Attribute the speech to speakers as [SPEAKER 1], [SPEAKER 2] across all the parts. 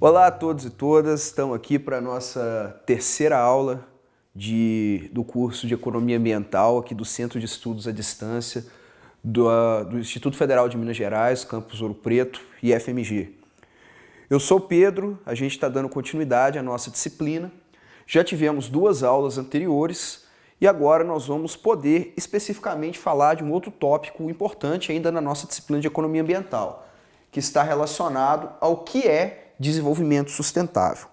[SPEAKER 1] Olá a todos e todas, estamos aqui para a nossa terceira aula do curso de Economia Ambiental aqui do Centro de Estudos à Distância do Instituto Federal de Minas Gerais, Campus Ouro Preto e FMG. Eu sou o Pedro, a gente está dando continuidade à nossa disciplina, já tivemos duas aulas anteriores e agora nós vamos poder especificamente falar de um outro tópico importante ainda na nossa disciplina de Economia Ambiental, que está relacionado ao que é desenvolvimento sustentável.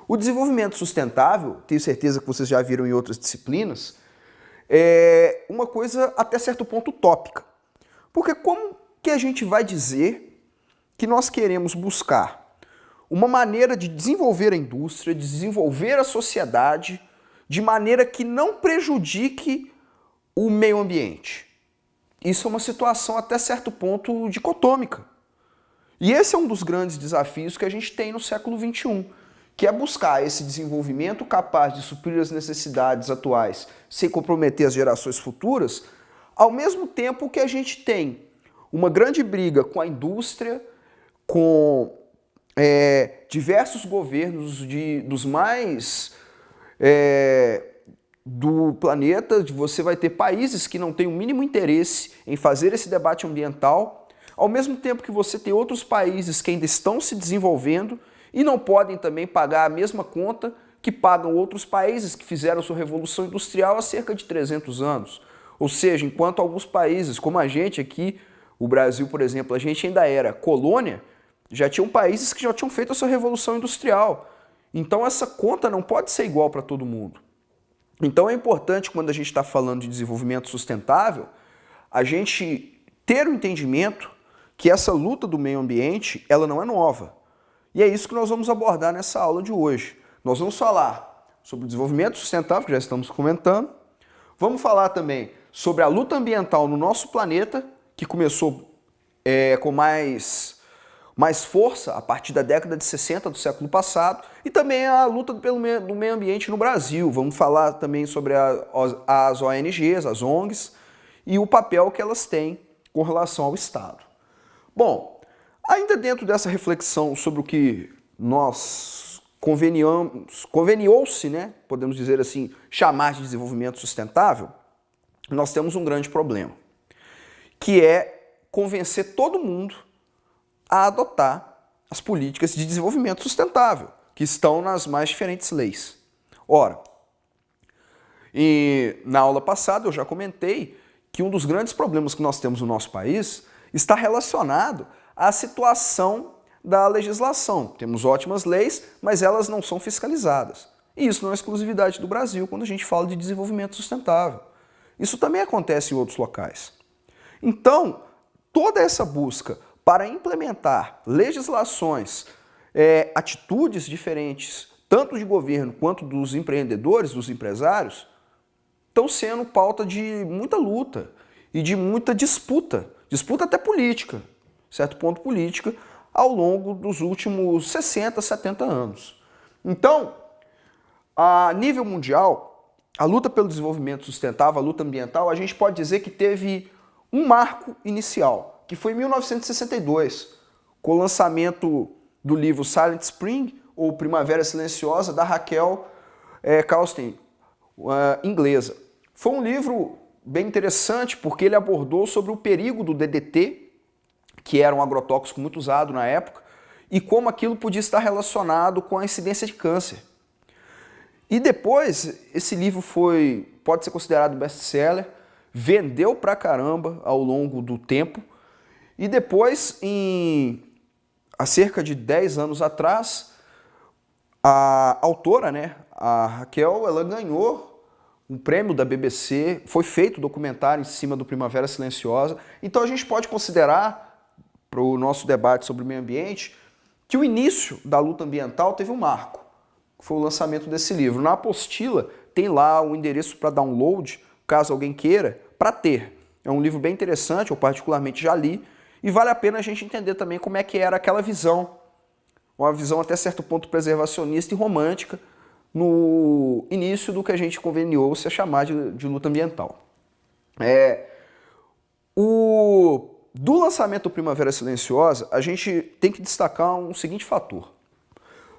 [SPEAKER 1] O desenvolvimento sustentável, tenho certeza que vocês já viram em outras disciplinas, é uma coisa até certo ponto utópica. Porque como que a gente vai dizer que nós queremos buscar uma maneira de desenvolver a indústria, de desenvolver a sociedade, de maneira que não prejudique o meio ambiente? Isso é uma situação até certo ponto dicotômica. E esse é um dos grandes desafios que a gente tem no século XXI, que é buscar esse desenvolvimento capaz de suprir as necessidades atuais sem comprometer as gerações futuras, ao mesmo tempo que a gente tem uma grande briga com a indústria, com diversos governos dos mais do planeta. Você vai ter países que não têm o mínimo interesse em fazer esse debate ambiental, ao mesmo tempo que você tem outros países que ainda estão se desenvolvendo e não podem também pagar a mesma conta que pagam outros países que fizeram sua revolução industrial há cerca de 300 anos. Ou seja, enquanto alguns países, como a gente aqui, o Brasil, por exemplo, a gente ainda era colônia, já tinham países que já tinham feito a sua revolução industrial. Então essa conta não pode ser igual para todo mundo. Então é importante, quando a gente está falando de desenvolvimento sustentável, a gente ter o entendimento que essa luta do meio ambiente, ela não é nova. E é isso que nós vamos abordar nessa aula de hoje. Nós vamos falar sobre o desenvolvimento sustentável, que já estamos comentando. Vamos falar também sobre a luta ambiental no nosso planeta, que começou com mais força a partir da década de 60 do século passado, e também a luta do meio ambiente no Brasil. Vamos falar também sobre as ONGs, as ONGs, e o papel que elas têm com relação ao Estado. Bom, ainda dentro dessa reflexão sobre o que nós conveniou-se, né, podemos dizer assim, chamar de desenvolvimento sustentável, nós temos um grande problema, que é convencer todo mundo a adotar as políticas de desenvolvimento sustentável, que estão nas mais diferentes leis. Ora, na aula passada eu já comentei que um dos grandes problemas que nós temos no nosso país está relacionado à situação da legislação. Temos ótimas leis, mas elas não são fiscalizadas. E isso não é exclusividade do Brasil quando a gente fala de desenvolvimento sustentável. Isso também acontece em outros locais. Então, toda essa busca para implementar legislações, atitudes diferentes, tanto de governo quanto dos empreendedores, dos empresários, estão sendo pauta de muita luta e de muita disputa até política, certo ponto política, ao longo dos últimos 60, 70 anos. Então, a nível mundial, a luta pelo desenvolvimento sustentável, a luta ambiental, a gente pode dizer que teve um marco inicial, que foi em 1962, com o lançamento do livro Silent Spring, ou Primavera Silenciosa, da Raquel Kaustein, inglesa. Foi um livro bem interessante porque ele abordou sobre o perigo do DDT, que era um agrotóxico muito usado na época, e como aquilo podia estar relacionado com a incidência de câncer. E depois, esse livro pode ser considerado best-seller, vendeu pra caramba ao longo do tempo, e depois, há cerca de 10 anos atrás, a autora, né, a Raquel, ela ganhou um prêmio da BBC, foi feito documentário em cima do Primavera Silenciosa. Então a gente pode considerar, para o nosso debate sobre o meio ambiente, que o início da luta ambiental teve um marco, que foi o lançamento desse livro. Na apostila tem lá o endereço para download, caso alguém queira, para ter. É um livro bem interessante, eu particularmente já li, e vale a pena a gente entender também como é que era aquela visão, uma visão até certo ponto preservacionista e romântica, no início do que a gente conveniou-se a chamar de luta ambiental. Do lançamento do Primavera Silenciosa, a gente tem que destacar um seguinte fator.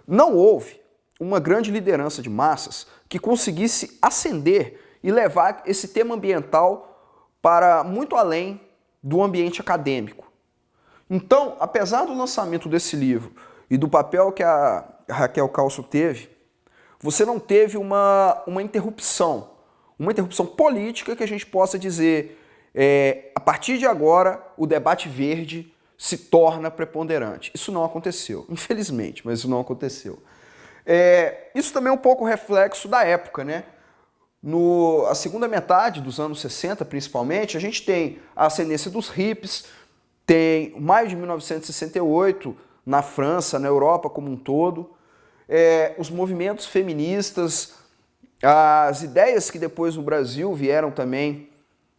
[SPEAKER 1] não houve uma grande liderança de massas que conseguisse ascender e levar esse tema ambiental para muito além do ambiente acadêmico. Então, apesar do lançamento desse livro e do papel que a Raquel Calço teve, você não teve uma interrupção política que a gente possa dizer, a partir de agora, o debate verde se torna preponderante. Isso não aconteceu, infelizmente, mas isso não aconteceu. Isso também é um pouco reflexo da época, né? A segunda metade dos anos 60, principalmente, a gente tem a ascendência dos hippies, tem maio de 1968 na França, na Europa como um todo, os movimentos feministas, as ideias que depois no Brasil vieram também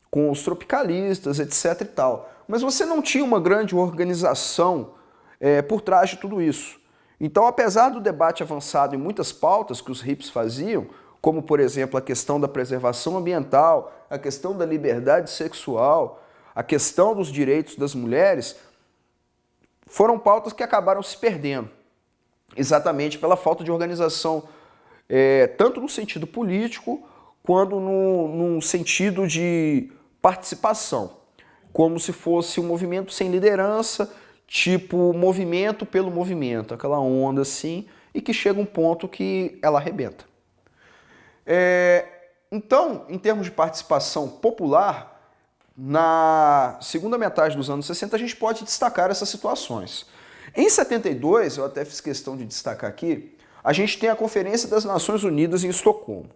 [SPEAKER 1] com os tropicalistas, etc. e tal. Mas você não tinha uma grande organização por trás de tudo isso. Então, apesar do debate avançado em muitas pautas que os hippies faziam, como, por exemplo, a questão da preservação ambiental, a questão da liberdade sexual, a questão dos direitos das mulheres, foram pautas que acabaram se perdendo, exatamente pela falta de organização, tanto no sentido político, quanto no sentido de participação, como se fosse um movimento sem liderança, tipo movimento pelo movimento, aquela onda assim, e que chega um ponto que ela arrebenta. Então, em termos de participação popular, na segunda metade dos anos 60 a gente pode destacar essas situações. Em 72, eu até fiz questão de destacar aqui, a gente tem a Conferência das Nações Unidas em Estocolmo.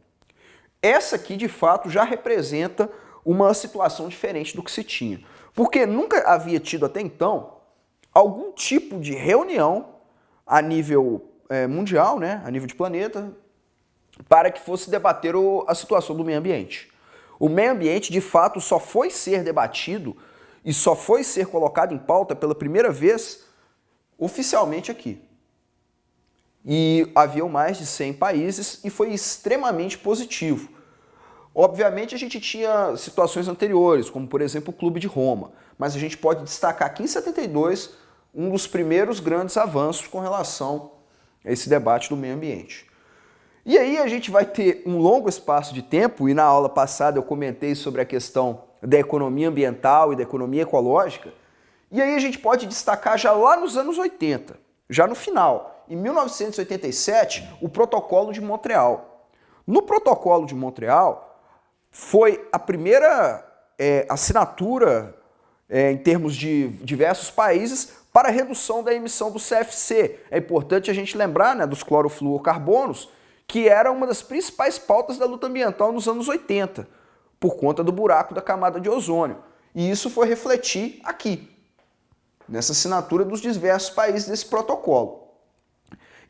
[SPEAKER 1] Essa aqui, de fato, já representa uma situação diferente do que se tinha, porque nunca havia tido até então algum tipo de reunião a nível mundial, né, a nível de planeta, para que fosse debater a situação do meio ambiente. O meio ambiente, de fato, só foi ser debatido e só foi ser colocado em pauta pela primeira vez oficialmente aqui. E haviam mais de 100 países e foi extremamente positivo. Obviamente a gente tinha situações anteriores, como por exemplo o Clube de Roma, mas a gente pode destacar aqui em 72 um dos primeiros grandes avanços com relação a esse debate do meio ambiente. E aí a gente vai ter um longo espaço de tempo, e na aula passada eu comentei sobre a questão da economia ambiental e da economia ecológica, e aí a gente pode destacar já lá nos anos 80, já no final, em 1987, o Protocolo de Montreal. No Protocolo de Montreal foi a primeira assinatura em termos de diversos países para a redução da emissão do CFC. É importante a gente lembrar, né, dos clorofluorcarbonos, que era uma das principais pautas da luta ambiental nos anos 80, por conta do buraco da camada de ozônio. E isso foi refletir aqui, nessa assinatura dos diversos países desse protocolo.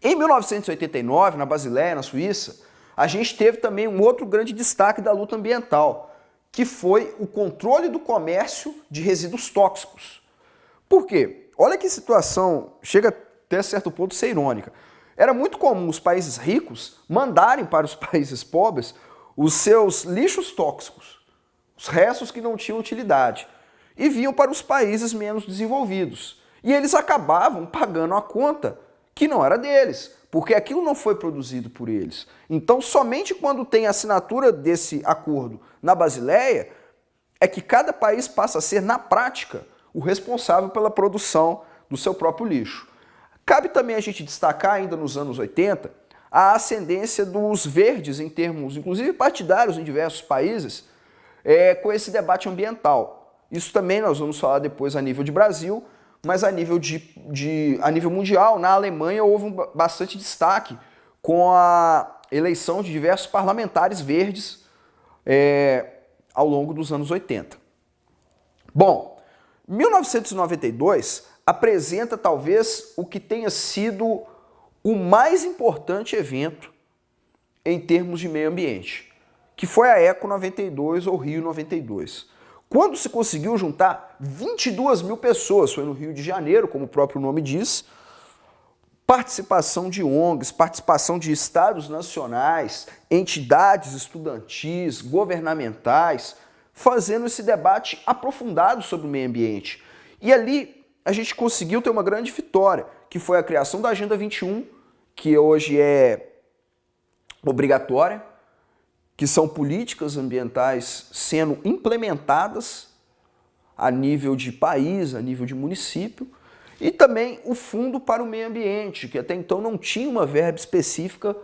[SPEAKER 1] Em 1989, na Basileia, na Suíça, a gente teve também um outro grande destaque da luta ambiental, que foi o controle do comércio de resíduos tóxicos. Por quê? Olha que situação, chega até certo ponto a ser irônica. Era muito comum os países ricos mandarem para os países pobres os seus lixos tóxicos, os restos que não tinham utilidade, e vinham para os países menos desenvolvidos. E eles acabavam pagando a conta que não era deles, porque aquilo não foi produzido por eles. Então, somente quando tem a assinatura desse acordo na Basileia, é que cada país passa a ser, na prática, o responsável pela produção do seu próprio lixo. Cabe também a gente destacar, ainda nos anos 80, a ascendência dos verdes em termos, inclusive partidários em diversos países, com esse debate ambiental. Isso também nós vamos falar depois a nível de Brasil, mas a nível, a nível mundial, na Alemanha houve bastante destaque com a eleição de diversos parlamentares verdes ao longo dos anos 80. Bom, 1992 apresenta talvez o que tenha sido o mais importante evento em termos de meio ambiente, que foi a Eco 92 ou Rio 92. Quando se conseguiu juntar 22 mil pessoas, foi no Rio de Janeiro, como o próprio nome diz, participação de ONGs, participação de estados nacionais, entidades estudantis, governamentais, fazendo esse debate aprofundado sobre o meio ambiente. E ali a gente conseguiu ter uma grande vitória, que foi a criação da Agenda 21 que hoje é obrigatória, que são políticas ambientais sendo implementadas a nível de país, a nível de município, e também o Fundo para o Meio Ambiente, que até então não tinha uma verba específica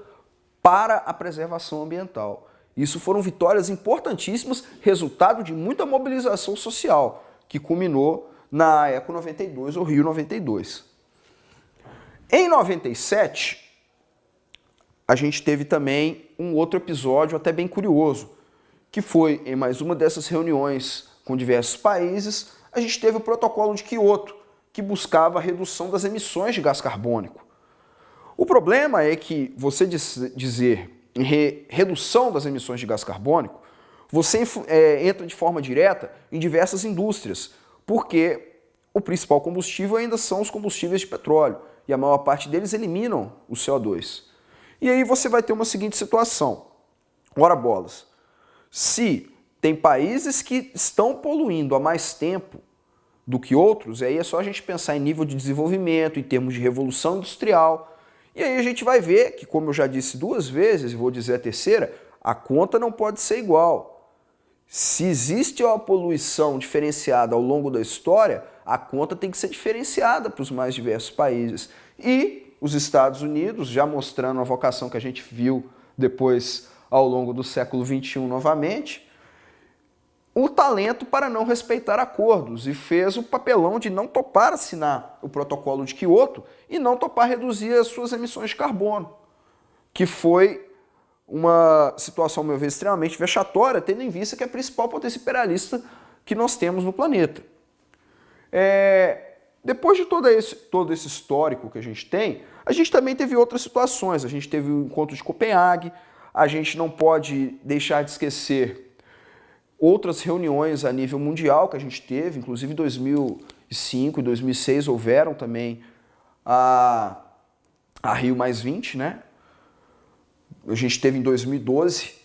[SPEAKER 1] para a preservação ambiental. Isso foram vitórias importantíssimas, resultado de muita mobilização social, que culminou na Eco 92 ou Rio 92. Em 97, a gente teve também um outro episódio até bem curioso, que foi em mais uma dessas reuniões com diversos países, a gente teve o Protocolo de Kyoto, que buscava a redução das emissões de gás carbônico. O problema é que você dizer em redução das emissões de gás carbônico, você entra de forma direta em diversas indústrias, porque o principal combustível ainda são os combustíveis de petróleo, e a maior parte deles eliminam o CO2. E aí você vai ter uma seguinte situação. Ora bolas, se tem países que estão poluindo há mais tempo do que outros, aí é só a gente pensar em nível de desenvolvimento, em termos de revolução industrial, e aí a gente vai ver que, como eu já disse duas vezes, e vou dizer a terceira, a conta não pode ser igual. Se existe uma poluição diferenciada ao longo da história, a conta tem que ser diferenciada para os mais diversos países. E os Estados Unidos, já mostrando a vocação que a gente viu depois ao longo do século XXI novamente, o talento para não respeitar acordos e fez o papelão de não topar assinar o Protocolo de Kyoto e não topar reduzir as suas emissões de carbono, que foi uma situação, ao meu ver, extremamente vexatória, tendo em vista que é a principal potência imperialista que nós temos no planeta. Depois de todo esse histórico que a gente tem, a gente também teve outras situações. A gente teve o encontro de Copenhague, a gente não pode deixar de esquecer outras reuniões a nível mundial que a gente teve, inclusive em 2005 e 2006 houveram também a Rio+20, né? A gente teve em 2012,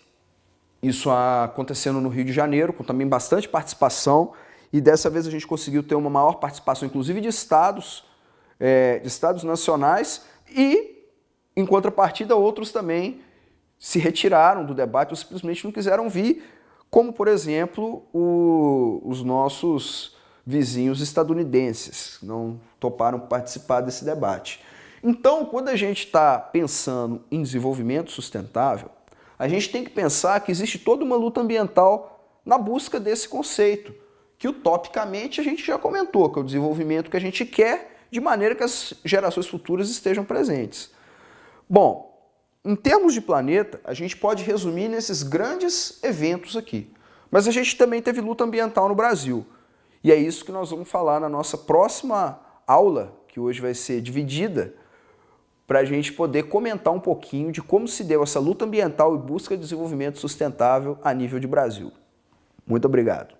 [SPEAKER 1] isso acontecendo no Rio de Janeiro, com também bastante participação, e dessa vez a gente conseguiu ter uma maior participação, inclusive de estados nacionais, e, em contrapartida, outros também se retiraram do debate ou simplesmente não quiseram vir, como, por exemplo, os nossos vizinhos estadunidenses, não toparam participar desse debate. Então, quando a gente está pensando em desenvolvimento sustentável, a gente tem que pensar que existe toda uma luta ambiental na busca desse conceito, que utopicamente a gente já comentou, que é o desenvolvimento que a gente quer, de maneira que as gerações futuras estejam presentes. Bom, em termos de planeta, a gente pode resumir nesses grandes eventos aqui. Mas a gente também teve luta ambiental no Brasil. E é isso que nós vamos falar na nossa próxima aula, que hoje vai ser dividida, para a gente poder comentar um pouquinho de como se deu essa luta ambiental e busca de desenvolvimento sustentável a nível de Brasil. Muito obrigado.